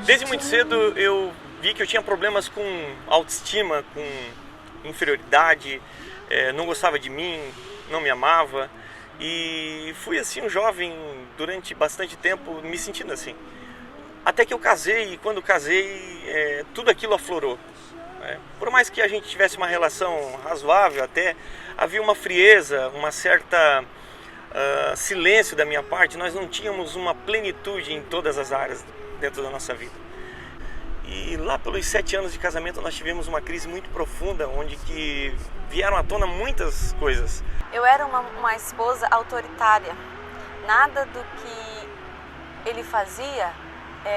Desde muito cedo eu vi que eu tinha problemas com autoestima, com inferioridade, não gostava de mim, não me amava e fui assim um jovem durante bastante tempo me sentindo assim. Até que eu casei e quando casei tudo aquilo aflorou. Por mais que a gente tivesse uma relação razoável até, havia uma frieza, uma certa silêncio da minha parte, nós não tínhamos uma plenitude em todas as áreas dentro da nossa vida. E lá pelos 7 anos de casamento nós tivemos uma crise muito profunda, onde que vieram à tona muitas coisas. Eu era uma esposa autoritária. Nada do que ele fazia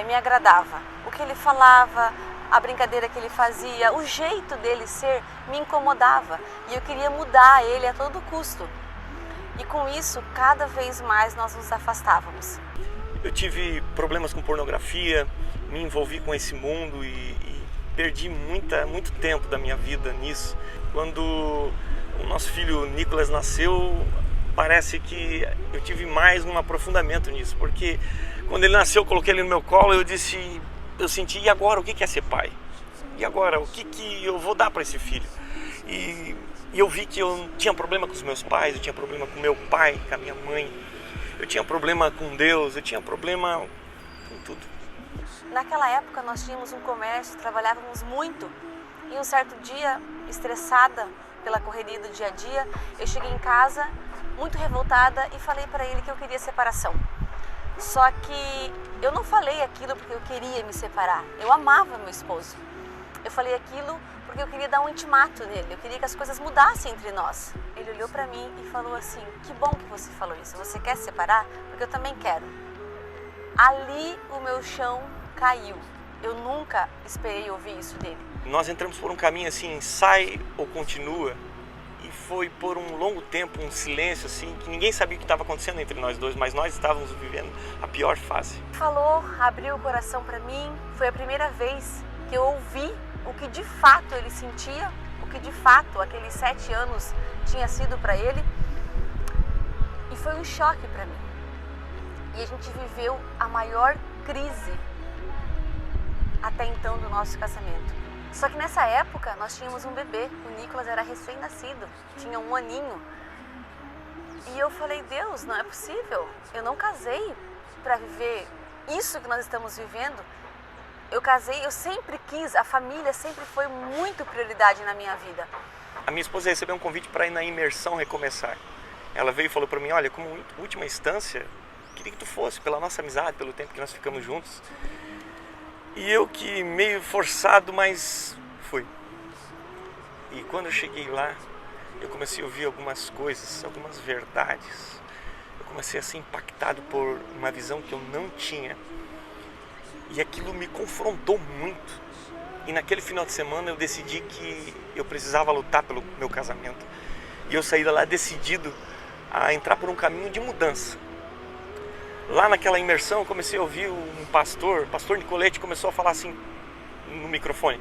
me agradava. O que ele falava, a brincadeira que ele fazia, o jeito dele ser me incomodava. E eu queria mudar ele a todo custo. E com isso, cada vez mais nós nos afastávamos. Eu tive problemas com pornografia, me envolvi com esse mundo e perdi muito tempo da minha vida nisso. Quando o nosso filho Nicolas nasceu, parece que eu tive mais um aprofundamento nisso, porque quando ele nasceu, eu coloquei ele no meu colo, eu senti, e agora, o que é ser pai? E agora, o que eu vou dar para esse filho? E eu vi que eu tinha problema com os meus pais, eu tinha problema com meu pai, com a minha mãe, eu tinha problema com Deus, eu tinha problema com tudo. Naquela época nós tínhamos um comércio, trabalhávamos muito e um certo dia, estressada pela correria do dia a dia, eu cheguei em casa muito revoltada e falei para ele que eu queria separação. Só que eu não falei aquilo porque eu queria me separar, eu amava meu esposo. Eu falei aquilo porque eu queria dar um intimato nele, eu queria que as coisas mudassem entre nós. Ele olhou para mim e falou assim: que bom que você falou isso, você quer se separar? Porque eu também quero. Ali o meu chão caiu. Eu nunca esperei ouvir isso dele. Nós entramos por um caminho assim, sai ou continua, e foi por um longo tempo um silêncio assim, que ninguém sabia o que estava acontecendo entre nós dois, mas nós estávamos vivendo a pior fase. Falou, abriu o coração para mim, foi a primeira vez que eu ouvi o que de fato ele sentia, o que de fato aqueles 7 anos tinha sido para ele, e foi um choque para mim. E a gente viveu a maior crise até então do nosso casamento. Só que nessa época nós tínhamos um bebê, o Nicolas era recém-nascido, tinha 1 aninho. E eu falei: Deus, não é possível, eu não casei para viver isso que nós estamos vivendo. Eu casei, eu sempre quis, a família sempre foi muito prioridade na minha vida. A minha esposa recebeu um convite para ir na imersão Recomeçar. Ela veio e falou para mim: olha, como última instância, queria que tu fosse, pela nossa amizade, pelo tempo que nós ficamos juntos. E eu que meio forçado, mas fui. E quando eu cheguei lá, eu comecei a ouvir algumas coisas, algumas verdades. Eu comecei a ser impactado por uma visão que eu não tinha. E aquilo me confrontou muito. E naquele final de semana eu decidi que eu precisava lutar pelo meu casamento. E eu saí de lá decidido a entrar por um caminho de mudança. Lá naquela imersão eu comecei a ouvir um pastor Nicolete, começou a falar assim no microfone: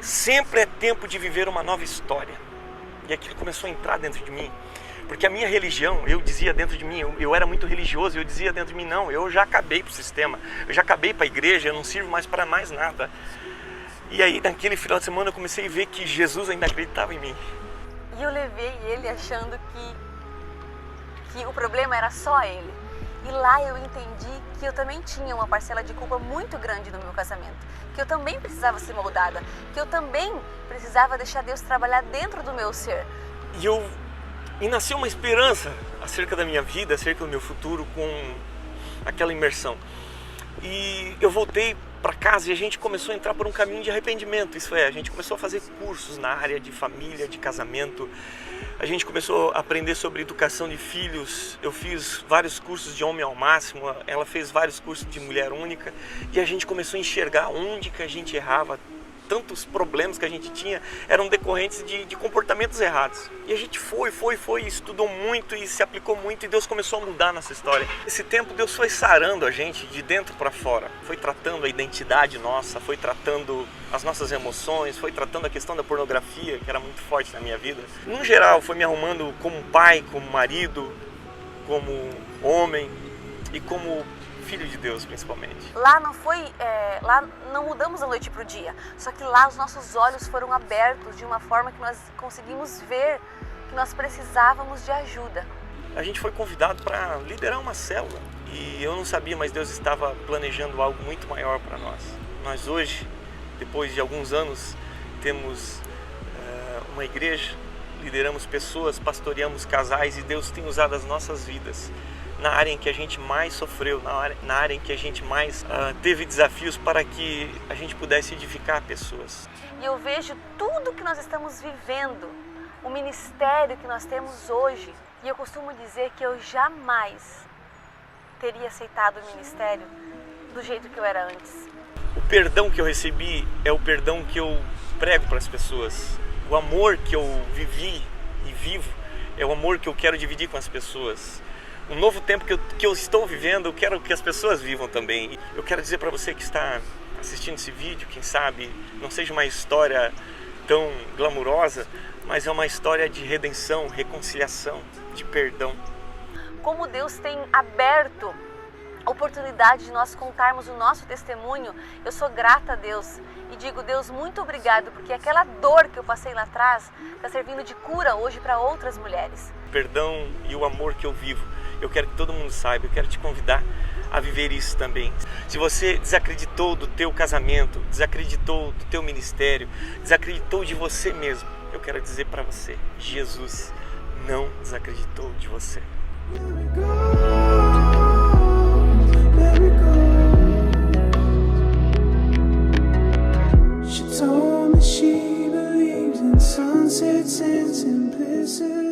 sempre é tempo de viver uma nova história. E aquilo começou a entrar dentro de mim, porque a minha religião, eu dizia dentro de mim, eu era muito religioso, eu dizia dentro de mim: não, eu já acabei pro sistema, eu já acabei para a igreja, eu não sirvo mais para mais nada. E aí naquele final de semana eu comecei a ver que Jesus ainda acreditava em mim. E eu levei ele achando que o problema era só ele. E lá eu entendi que eu também tinha uma parcela de culpa muito grande no meu casamento, que eu também precisava ser moldada, que eu também precisava deixar Deus trabalhar dentro do meu ser. E nasceu uma esperança acerca da minha vida, acerca do meu futuro com aquela imersão. E eu voltei para casa e a gente começou a entrar por um caminho de arrependimento. Isso é, a gente começou a fazer cursos na área de família, de casamento. A gente começou a aprender sobre educação de filhos. Eu fiz vários cursos de homem ao máximo, ela fez vários cursos de mulher única. E a gente começou a enxergar onde que a gente errava. Tantos problemas que a gente tinha eram decorrentes de comportamentos errados. E a gente foi, estudou muito e se aplicou muito, e Deus começou a mudar nossa história. Esse tempo Deus foi sarando a gente de dentro para fora, foi tratando a identidade nossa, foi tratando as nossas emoções, foi tratando a questão da pornografia, que era muito forte na minha vida. No geral, foi me arrumando como pai, como marido, como homem e como filho de Deus, principalmente. Lá não foi, lá não mudamos da noite para o dia, só que lá os nossos olhos foram abertos de uma forma que nós conseguimos ver que nós precisávamos de ajuda. A gente foi convidado para liderar uma célula e eu não sabia, mas Deus estava planejando algo muito maior para nós. Nós hoje, depois de alguns anos, temos uma igreja, lideramos pessoas, pastoreamos casais e Deus tem usado as nossas vidas na área em que a gente mais sofreu, na área em que a gente mais teve desafios para que a gente pudesse edificar pessoas. E eu vejo tudo que nós estamos vivendo, o ministério que nós temos hoje, e eu costumo dizer que eu jamais teria aceitado o ministério do jeito que eu era antes. O perdão que eu recebi é o perdão que eu prego para as pessoas. O amor que eu vivi e vivo é o amor que eu quero dividir com as pessoas. O novo tempo que eu estou vivendo, eu quero que as pessoas vivam também. Eu quero dizer para você que está assistindo esse vídeo, quem sabe não seja uma história tão glamurosa, mas é uma história de redenção, reconciliação, de perdão. Como Deus tem aberto a oportunidade de nós contarmos o nosso testemunho, eu sou grata a Deus e digo, Deus, muito obrigado, porque aquela dor que eu passei lá atrás está servindo de cura hoje para outras mulheres. O perdão e o amor que eu vivo, eu quero que todo mundo saiba, eu quero te convidar a viver isso também. Se você desacreditou do teu casamento, desacreditou do teu ministério, desacreditou de você mesmo, eu quero dizer para você, Jesus não desacreditou de você. She told me she believes in sunsets and simplicity.